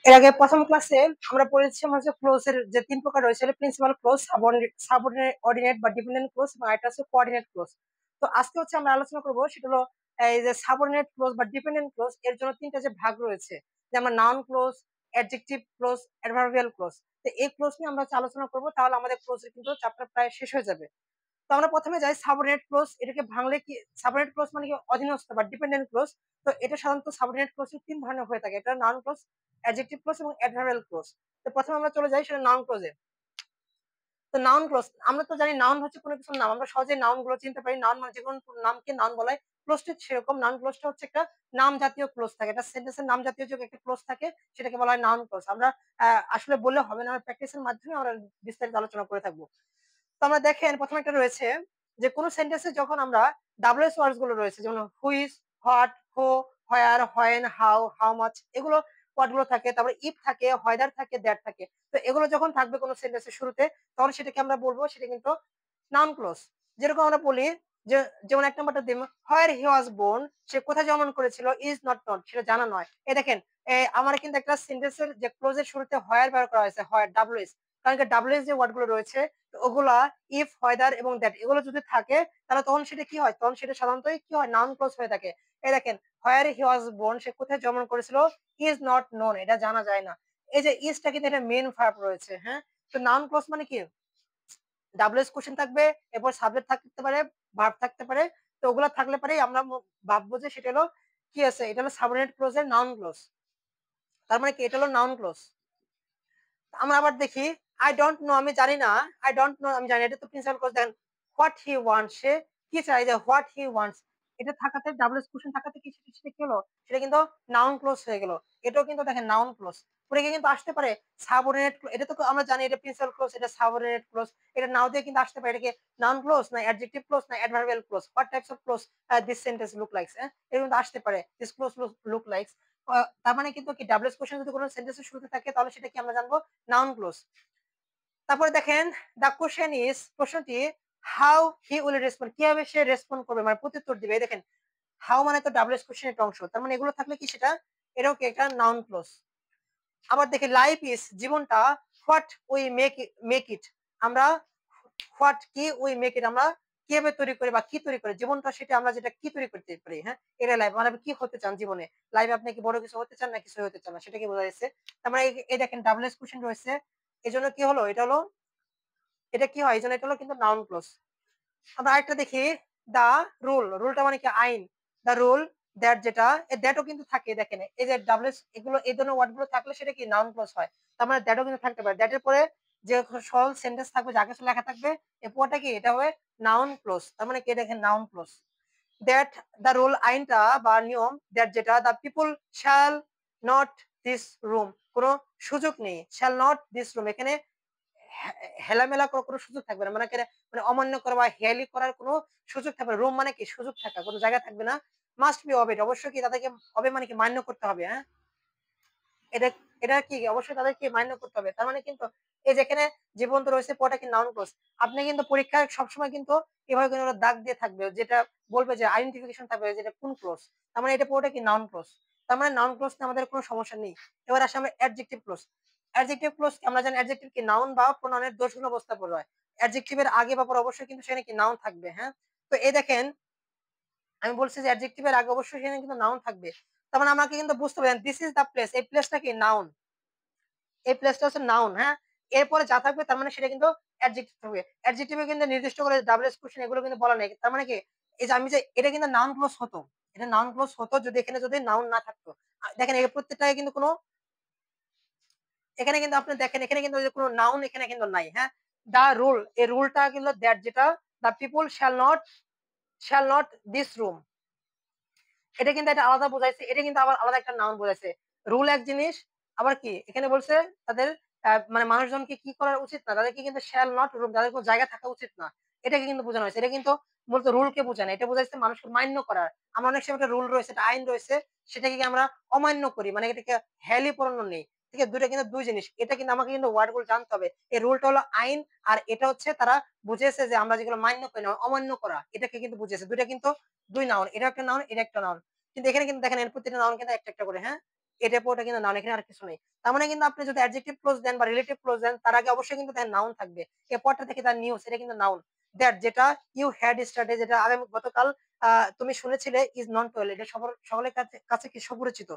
এর আগে প্রথম ক্লাসে আমরা পড়েছিলাম হচ্ছে ক্লোজ এর যে তিন প্রকার রয়েছে, প্রিন্সিপাল ক্লোজ, সাবঅর্ডিনেট বা ডিপেন্ডেন্ট ক্লোজ, এবং আরেকটা হচ্ছে কোঅর্ডিনেট ক্লোজ। তো আজকে হচ্ছে আমরা আলোচনা করবো সেটা হলো এই যে সাবঅর্ডিনেট ক্লোজ বা ডিপেন্ডেন্ট ক্লোজ, এর জন্য তিনটা যে ভাগ রয়েছে, যেমন noun clause, adjective clause, adverbial close. তো এই ক্লোজ নিয়ে আমরা আলোচনা করবো, তাহলে আমাদের ক্লোজের কিন্তু চ্যাপ্টার প্রায় শেষ হয়ে যাবে। তো আমরা প্রথমে যাই সাবঅর্ডিনেট ক্লোজ। এটাকে ভাঙলে কি, সাবঅর্ডিনেট ক্লোজ মানে কি অধীনস্থ বা ডিপেন্ডেন্ট ক্লোজ। তো এটা সাধারণত সাবঅর্ডিনেট ক্লোজ তিন ধরনের হয়ে থাকে, এটা নাউন ক্লোজ, অ্যাডজেক্টিভ ক্লোজ এবং অ্যাডভার্বিয়াল ক্লোজ। তো প্রথমে আমরা চলে যাই সেটা নাউন ক্লোজে। তো নাউন ক্লোজ, আমরা তো জানি নাউন হচ্ছে কোনো কিছুর নাম, আমরা সহজে নাউন গুলো চিনতে পারি। নাউন মানে যে কোনো নামকে নাউন বলা হয়। ক্লোজটা সেরকম, নাউন ক্লোজটা হচ্ছে একটা নাম জাতীয় ক্লোজ থাকে, এটা সেন্টেন্সের নাম জাতীয় যে একটা ক্লোজ থাকে সেটাকে বলা হয় নাউন ক্লোজ। আমরা আসলে বললে হবে না, আমরা প্র্যাকটিসের মাধ্যমে আমরা বিস্তারিত আলোচনা করে থাকবো। তো আমরা দেখেন প্রথমে একটা রয়েছে যে কোন সেন্টেন্সে যখন আমরা ডাব্লিউএস ওয়ার্ডস গুলো রয়েছে, যেমন হুইজ, হোয়াট, হো, হোয়ার, হোয়েন, হাউ, হাউ মাচ, এগুলো ওয়ার্ড গুলো থাকে। তারপরে ইফ থাকে, হোয়েদার থাকে, দ্যাট থাকে। তো এগুলো যখন থাকবে কোন সেন্টেন্সের শুরুতে, তখন সেটাকে আমরা বলবো সেটা কিন্তু নাউন ক্লোজ। যেরকম আমরা বলি যে, যেমন এক নম্বরটা দিম, হোয়ার হি ওয়াজ বোর্ন, সে কোথায় জন্ম করেছিল, ইজ নট নট, সেটা জানা নয়। এই দেখেন, আমার কিন্তু একটা সেন্টেন্সের যে ক্লোজের শুরুতে হোয়ার ব্যবহার করা হয়েছে, হোয়ার, ডাব্লিউএস। কারণ কি ডাব্লিউএস যে ওয়ার্ড গুলো রয়েছে ওগুলা ইফ, হোয়েদার এবং দ্যাট এগুলো যদি থাকে, তাহলে তখন সেটা কি হয়, তখন সেটা সাধারণত কি হয়, নাউন ক্লোজ হয়ে থাকে। এই দেখেন, হোয়ার হি ওয়াজ বোর্ন, সে কোথায় জন্ম করেছিল, ইজ নট নোন, এটা জানা যায় না। এই যে ইজটা কিন্তু এটা মেন ভার্ব রয়েছে, হ্যাঁ। তো নাউন ক্লোজ মানে কি, ডাব্লিউএস কোশ্চেন থাকবে, এরপর সাবজেক্ট থাকতে পারে, ভার্ব থাকতে পারে। তো ওগুলা থাকলে পরেই আমরা ভাববো যে সেটা হলো কি আছে, এটা হলো সাবঅর্ডিনেট ক্লোজ এর নাউন ক্লোজ। তার মানে কি, এটা হলো নাউন ক্লোজ। আমরা আবার দেখি, আই ডোন্ট নো, আমি জানি না, আই ডোন্ট নো, আমি জানি না, এটা তো প্রিন্সিপাল ক্লোজ। দেখেন, হোয়াট হি ওয়ান্টস, সে কি চাই, যে হোয়াট হি ওয়ান্টস, এটা থাকাতে, ডাব্লিউএস কোশ্চেন থাকাতে কি সেটা সেটা কি হলো, সেটা কিন্তু নাউন ক্লোজ হয়ে গেল। এটাও কিন্তু দেখেন নাউন ক্লোজ। পরে গিয়ে কিন্তু আসতে পারে সাবঅর্ডিনেট, এটা তো আমরা জানি এটা প্রিন্সিপাল ক্লোজ, এটা সাবঅর্ডিনেট ক্লোজ। এটা নাও দিয়ে কিন্তু আসতে পারে, এটা কি নাউন ক্লোজ না অ্যাডজেক্টিভ ক্লোজ না adverbial close, what types of close this sentence look likes, এটা কিন্তু আসতে পারে, দিস ক্লোজ লুক লাইকস। তার মানে কিন্তু কি, ডাব্লিউএস কোশ্চেন যদি কোনো সেন্টেন্সের শুরুতে থাকে, তাহলে সেটা কি আমরা জানবো, নাউন ক্লোজ। তারপরে দেখেন, দা কোশ্চেন ইজ, প্রশ্নটি, হাউ হি উইল রেসপন্ড, কিভাবে সে রেসপন্ড করবে, মানে প্রত্যুত্তর দিবে। এই দেখেন, হাউ মানে তো ডাব্লিউএস কোশ্চেন একটা অংশ, তার মানে এগুলো থাকলে কি সেটা, এটাও কি একটা নাউন ক্লোজ। আবার দেখি, লাইফ ইজ, জীবনটা, হোয়াট উই মেক ইট, আমরা হোয়াট কি উই মেক ইট, আমরা কিভাবে তৈরি করি বা কি তৈরি করি জীবনটা, সেটা আমরা যেটা কি তৈরি করতে পারি, হ্যাঁ, এটা লাইফ। মানে আপনি কি হতে চান জীবনে, লাইফে আপনি কি বড় কিছু হতে চান না কিছু হতে চান না, সেটা কি বোঝা যাচ্ছে। তার মানে এই দেখেন ডাব্লিউএস কোশ্চেন রয়েছে, এই জন্য কি হলো, এটা হলো, এটা কি হয়, এই জন্য এটা হলো কিন্তু নাউন ক্লোজ। আমরা আরেকটা দেখি, দা রুল, রুলটা মানে কি আইন, দা রুল, দ্যাট, যেটা দ্যাটও কিন্তু থাকে। দেখেন এই যে ডাব্লিউএস, এগুলো এই ধরনের ওয়ার্ড গুলো থাকলে সেটা কি নাউন ক্লোজ হয়। তার মানে দ্যাটও কিন্তু থাকতে পারে, দ্যাটের পরে যে সরল সেন্টেন্স থাকবে, যা কিছু লেখা থাকবে, এই পুরোটা কি, এটা হবে নাউন ক্লোজ। তার মানে কি, দেখেন noun clause. That, the rule, আইনটা বা নিয়ম, দ্যাট যেটা, the people shall not this room, কোনো সুযোগ নেই, শ্যাল নট দিস রুম, এখানে হেলামেলা করার কোনো সুযোগ থাকবে না, মানে মানে অমান্য করা বা হেয়ালি করার কোনো সুযোগ থাকবে না। রুম মানে কি, সুযোগ থাকা, কোনো জায়গা থাকবে না। মাস্ট বি অবেড, অবশ্যই কি তাদেরকে, হবে মানে কি মান্য করতে হবে, হ্যাঁ। এটা এটা কি অবশ্যই তাদেরকে মান্য করতে হবে। তার মানে কিন্তু এই যেখানে জীবন তো রয়েছে, পড়া কি নাউন ক্লোজ। আপনি কিন্তু পরীক্ষায় সবসময় কিন্তু এভাবে কিন্তু ওরা দাগ দিয়ে থাকবে, যেটা বলবে যে আইডেন্টিফিকেশন থাকবে, যেটা কোন ক্লোজ। তার মানে এটা পুরোটা কি নাউন ক্লোজ। তার মানে নাউন ক্লোজ আমাদের কোনো সমস্যা নেই। এবার আসে আমরা অ্যাডজেক্টিভ ক্লোজ। অ্যাডজেক্টিভ ক্লোজ আমরা জানি, অ্যাডজেক্টিভ কি নাউন বা প্রোনাউনের দোষগুলো অবস্থা পড়ে হয়। অ্যাডজেক্টিভের আগে বা পরে অবশ্যই কিন্তু সেখানে কি নাউন থাকবে, হ্যাঁ। তো এই দেখেন, আমি বলছি যে অ্যাডজেক্টিভের আগে অবশ্যই সেখানে কিন্তু নাউন থাকবে। তার মানে আমাকে কিন্তু বুঝতে পারেন, দিস ইজ দ্য প্লেস, এই প্লেসটা কি নাউন, এই প্লেসটা হচ্ছে নাউন, হ্যাঁ। এরপরে যা থাকবে তার মানে সেটা কিন্তু অ্যাডজেক্টিভ থাকবে। অ্যাডজেক্টিভে কিন্তু নির্দিষ্ট করে ডাব্লিউএস কোশ্চেন এগুলো কিন্তু বলা নেই। তার মানে কি, এই যে আমি যে এটা কিন্তু নাউন ক্লোজ হতো, এটা নাউন ক্লোজ হতো যদি এখানে যদি নাউন না থাকতো। দেখেন এই প্রত্যেকটাই কিন্তু কোনো, এখানে কিন্তু আপনি দেখেন এখানে কিন্তু কোনো নাউন এখানে কিন্তু নাই, হ্যাঁ। দা রুল, এই রুলটা কিন্তু দ্যাট যেটা, the people shall not this room, এটা কিন্তু একটা আলাদা বোঝাইছে, এটা কিন্তু আবার আলাদা একটা নাউন বোঝাইছে। রুল এক জিনিস, আবার কি এখানে বলছে তাদের মানে মানুষজনকে কি করা উচিত না, তাদেরকে কিন্তু শ্যাল নট রুম, তাদের কোনো জায়গা থাকা উচিত না, এটাকে কিন্তু বোঝানো হয়েছে। এটা কিন্তু মূলত রুলকে বোঝায় না, এটা বোঝাইছে মানুষকে মান্য করার। আমরা অনেক সময় একটা রুল রয়েছে, একটা আইন রয়েছে, সেটাকে কি আমরা অমান্য করি, মানে এটাকে হেলি পড়ানো নেই। ঠিক আছে, দুইটা কিন্তু দুই জিনিস। এটা কিন্তু আমাকে কিন্তু ওয়ার্ড গুলো জানতে হবে। এই রুলটা হলো আইন, আর এটা হচ্ছে তারা বুঝেছে যে আমরা যেগুলো মান্য করি না, অমান্য করা, এটাকে কিন্তু বুঝেছে। দুইটা কিন্তু দুই নাউন, এটা একটা নাউন, এটা একটা নাউন। কিন্তু এখানে কিন্তু দেখেন এর প্রতিটা নাউন কিন্তু একটা একটা করে, হ্যাঁ। এটা পুরোটা কিন্তু নাউন, এখানে আর কিছু নেই। তার মানে কিন্তু আপনি যদি অ্যাডজেক্টিভ ক্লোজ দেন বা রিলেটিভ ক্লোজ দেন, তার আগে অবশ্যই কিন্তু তার নাউন থাকবে। এই পরটা থেকে তার নিউজ, এটা কিন্তু নাউন। দ্যাট, যেটা ইউ হ্যাড স্টাডি, যেটা আমি গতকাল তুমি শুনেছিলে, ইজ নন টু অল, এটা সকলের কাছে কাছে কি সুপরিচিত।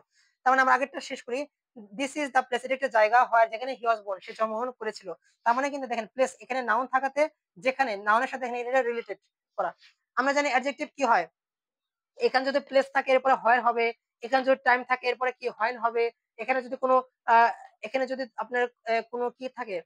তার মানে আমরা আগেরটা শেষ করি। দিস ইজ দ্য প্লেস, এটা একটা জায়গা হয় যেখানে হি ওয়াজ বোর্ন, সে জন্মগ্রহণ করেছিল। তার মানে কিন্তু দেখেন প্লেস এখানে নাউন থাকাতে, যেখানে নাউনের সাথে এখানে এটা রিলেটেড করা। আমরা জানি অ্যাডজেক্টিভ কি হয়, এখানে যদি প্লেস থাকে এরপরে হয় হবে, এখানে যদি টাইম থাকে এরপরে কি হয় হবে, এখানে যদি কোনো আহ, এখানে যদি আপনার কোনো কি থাকে,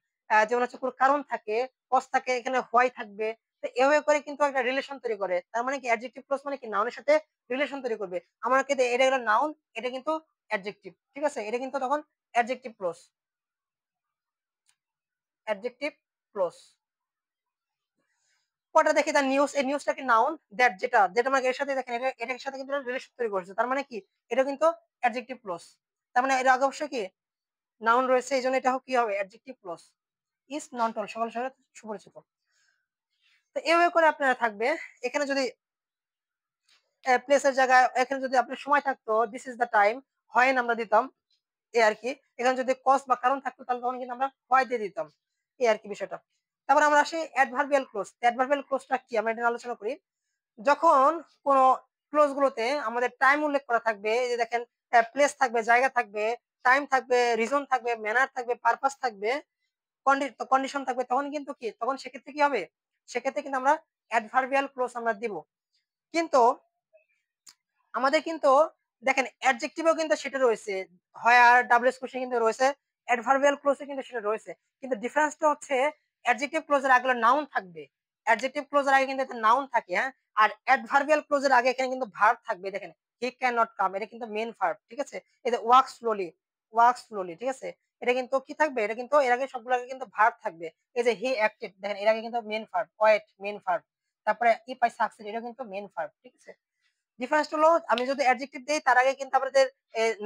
যেমন হচ্ছে কোনো কারণ থাকে, কজ থাকে, এখানে হয় থাকবে। তো এভাবে করে কিন্তু একটা রিলেশন তৈরি করে। তার মানে কি অ্যাডজেক্টিভ ক্লজ মানে কি নাউনের সাথে রিলেশন তৈরি করবে। আমার কিন্তু এটা হলো নাউন, এটা কিন্তু অ্যাডজেক্টিভ, ঠিক আছে, এটা কিন্তু তখন অ্যাডজেক্টিভ ক্লজ, অ্যাডজেক্টিভ ক্লজ। পরে দেখি তার নিউজ, এই নিউজটা কি নাউন, দ্যাট যেটা যেটা আমাকে এর সাথে দেখেন, এটার সাথে কিন্তু রিলেশন তৈরি করছে। তার মানে কি এটা কিন্তু অ্যাডজেক্টিভ ক্লজ। তার মানে এর আগে অবশ্যই কি নাউন রয়েছে, এই জন্য এটা কি হবে adjective clause. Is not all, সকল সাথে সুপরিচিত। তো এইভাবে করে আপনারা থাকবে। এখানে যদি প্লেসের জায়গায় এখানে যদি আপনার সময় থাকতো, দিস ইজ দ্য টাইম, হয় আমরা দিতাম, এই আর কি। এখানে যদি কজ বা কারণ থাকতো তাহলে তখন কিন্তু আমরা হয় দিয়ে দিতাম, এই আর কি বিষয়টা। তারপর আমরা আসি অ্যাডভার্বিয়াল ক্লোজ। অ্যাডভার্বিয়াল ক্লোজটা কি আমরা এটা আলোচনা করি। যখন কোন ক্লোজ গুলোতে আমাদের টাইম উল্লেখ করা থাকবে, এই যে দেখেন প্লেস থাকবে, জায়গা থাকবে, টাইম থাকবে, রিজন থাকবে, ম্যানার থাকবে, পারপাস থাকবে, কন্ডিশন থাকবে, তখন কিন্তু কি তখন সেক্ষেত্রে কি হবে, সেক্ষেত্রে কিন্তু আমরা অ্যাডভার্বিয়াল ক্লোজ আমরা দিব। কিন্তু আমাদের কিন্তু দেখেন অ্যাডজেক্টিভও কিন্তু সেটা রয়েছে, হয় আর ডাবলএস কোশ্চেন কিন্তু রয়েছে, অ্যাডভার্বিয়াল ক্লোজে কিন্তু সেটা রয়েছে। কিন্তু ডিফারেন্সটা হচ্ছে অ্যাডজেক্টিভ ক্লোজের আগে নাউন থাকবে, অ্যাডজেক্টিভ ক্লোজের আগে কিন্তু নাউন থাকে, হ্যাঁ। আর অ্যাডভার্বিয়াল ক্লোজের আগে এখানে কিন্তু ভার্ব থাকবে। দেখেন হি ক্যান নট কাম, এটা কিন্তু মেন ভার্ব, ঠিক আছে। এই যে ওয়াক স্লোলি, ওয়াক স্লোলি, ঠিক আছে, এটা কিন্তু কি থাকবে, এটা কিন্তু এর আগে সবগুলো আগে কিন্তু ভার্ব থাকবে। এই যে হি অ্যাক্টেড, দেখেন এর আগে কিন্তু main verb, wait main verb, তারপরে ইফ আই সাকসিড, এটা কিন্তু মেন ভার্ব, ঠিক আছে। ডিফারেন্স হলো আমি যদি অ্যাডজেক্টিভ দেই তার আগে কিন্তু আমাদের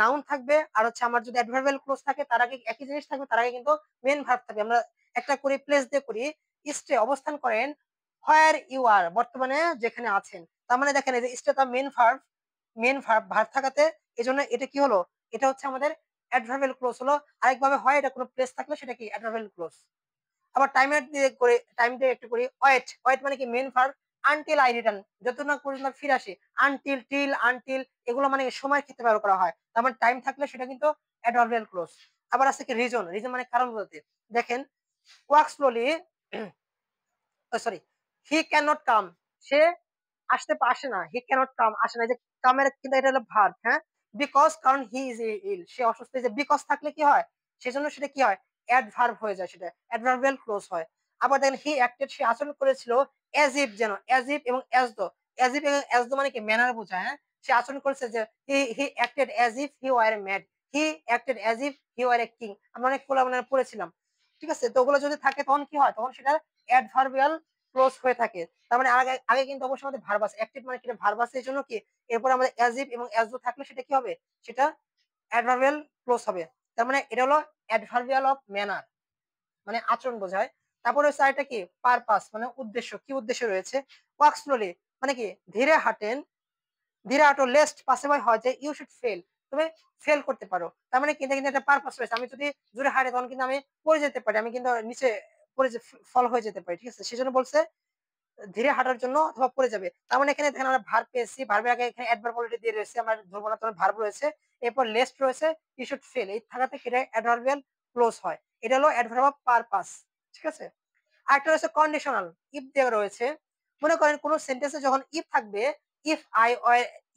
নাউন থাকবে, আর হচ্ছে আমার যদি অ্যাডভার্বিয়াল ক্লোজ থাকে তার আগে একই জিনিস থাকবে, তার আগে কিন্তু মেন ভার্ব থাকবে। আমরা একটা করি প্লেস দিয়ে করি, স্টে অবস্থান করেন, হোয়ার ইউ আর বর্তমানে যেখানে আছেন। তার মানে দেখেন এই যে স্টে তার main verb, main verb verb থাকাতে এজন্য এটা কি হলো, এটা হচ্ছে আমাদের অ্যাডভার্বিয়াল ক্লোজ হলো। আরেকভাবে হয় এটা কোনো প্লেস থাকলে সেটা কি অ্যাডভার্বিয়াল ক্লোজ। আবার টাইমের দিয়ে করে, টাইম দিয়ে একটু করি, ওয়েট, ওয়েট মানে কি main verb, until I return, যতক্ষণ না পর্যন্ত ফিরে আসি, আনটিল, টিল, আনটিল, এগুলো মানে সময়ের ক্ষেত্রে ব্যবহার করা হয়। তার মানে টাইম থাকলে সেটা কিন্তু অ্যাডভার্বিয়াল ক্লোজ। আবার আছে কি রিজন, রিজন মানে কারণ বলতে, দেখেন walk slowly, sorry, he can not come, সে আসতে আসে না, হি ক্যানট কাম আসে না, যে কামের কিন্তু এটা হলো ভার্ব, হ্যাঁ। বিকজ কারণ হি ইজ ইল, সে অসুস্থ, যে বিকজ থাকলে কি হয়, সেজন্য সেটা কি হয় অ্যাডভার্ব হয়ে যায়, সেটা অ্যাডভার্বিয়াল ক্লোজ হয়। আবার দেখেন হি অ্যাক্টেড, সে আচরণ করেছিল, অ্যাজ ইফ, যেন অ্যাজ ইফ এবং অ্যাজ দো, অ্যাজ ইফ এবং অ্যাজ দো মানে কি ম্যানার বোঝায়, হ্যাঁ। সে আচরণ করেছে যে হি acted as if he war A mad, he acted as if he war a king, আমরা অনেক খোলা মানে পড়েছিলাম, ঠিক আছে। তো ওগুলো যদি থাকে তখন কি হয়, তখন সেটা অ্যাডভার্বিয়াল ক্লোজ হয়ে থাকে। তার মানে আগে আগে কিন্তু অবশ্যই আমাদের ভার্ব আছে, অ্যাক্টিভ মানে কি ভার্ব আছে, এই জন্য কি এরপর আমাদের অ্যাজ ইফ এবং অ্যাজ ডু থাকলে সেটা কি হবে, সেটা অ্যাডভার্বিয়াল ক্লোজ হবে। তার মানে এটা হলো অ্যাডভার্বিয়াল অফ ম্যানার, মানে আচরণ বোঝায়। তারপরে হচ্ছে আরেকটা কি পারপাস, মানে উদ্দেশ্য, কি উদ্দেশ্য রয়েছে। ওয়াক স্লোলি মানে কি ধীরে হাঁটেন, ধীরে হাঁটো, লেস্ট পাসেবল হয় যে ইউ শুড ফেল, তুমি ফেল করতে পারো। তার মানে কিন্তু কিন্তু একটা পারপাস রয়েছে, আমি যদি জোরে হাঁটে তখন কিন্তু আমি পড়ে যেতে পারি, আমি কিন্তু নিচে পড়ে ফল হয়ে যেতে পারি, ঠিক আছে। সেজন্য বলছে ধীরে হাঁটার জন্য অথবা পড়ে যাবে। তার মানে এখানে দেখেন আমরা ভার্ব পেয়েছি, ভার্বের আগে এখানে অ্যাডভার্ব অলরেডি দিয়ে রয়েছে, আমরা ধরবো না, তখন ভার্ব রয়েছে, এরপর লেস্ট রয়েছে, ইউ শুড ফেল, এই থাকাতে এটা অ্যাডভার্বিয়াল ক্লোজ হয়। এটা হলো অ্যাডভার্ব অফ পারপাস, ঠিক আছে। আরেকটা রয়েছে কন্ডিশনাল, ইফ দেওয়া রয়েছে। মনে করেন কোন সেন্টেন্সে যখন ইফ থাকবে, if I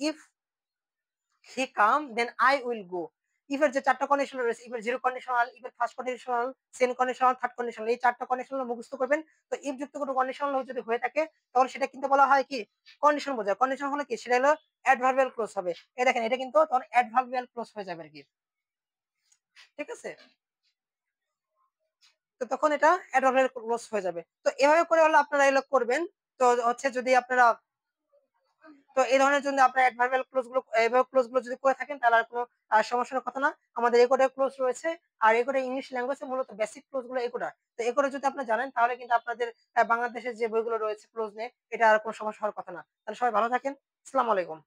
if he come then I will go. ইফের যে চারটা কন্ডিশনাল রয়েছে, ইফের জিরো কন্ডিশনাল, ইফের first conditional, second conditional, third conditional, এই চারটা কন্ডিশনাল মুখস্থ করবেন। তো ইফ যুক্ত কোনো কন্ডিশনাল যদি হয়ে থাকে তখন সেটা কিন্তু বলা হয় কি কন্ডিশন বোঝায়। কন্ডিশন হলে কি সেটা হলো অ্যাডভার্বিয়াল ক্লোজ হবে। এই দেখেন এটা কিন্তু তখন অ্যাডভার্বিয়াল ক্লোজ হয়ে যাবে আর কি, ঠিক আছে। তো তখন এটা অ্যাডভার্বিয়াল ক্লোজ হয়ে যাবে। তো এভাবে করে হলো আপনারা এগুলো করবেন। তো হচ্ছে যদি আপনারা, তো এই ধরনের জন্য আপনার অ্যাডভার্বিয়াল ক্লোজ গুলো এইভাবে ক্লোজ গুলো যদি করে থাকেন তাহলে আর কোনো সমস্যার কথা না। আমাদের এই কোডে ক্লোজ রয়েছে, আর এই কোডে ইংলিশ ল্যাঙ্গুয়েজে মূলত বেসিক ক্লোজ গুলো এই কোডা। তো এই কোডে যদি আপনি জানেন তাহলে কিন্তু আপনাদের বাংলাদেশের যে বইগুলো রয়েছে ক্লোজ নিয়ে এটা আর কোনো সমস্যা হওয়ার কথা না। তাহলে সবাই ভালো থাকেন। আসসালামু আলাইকুম।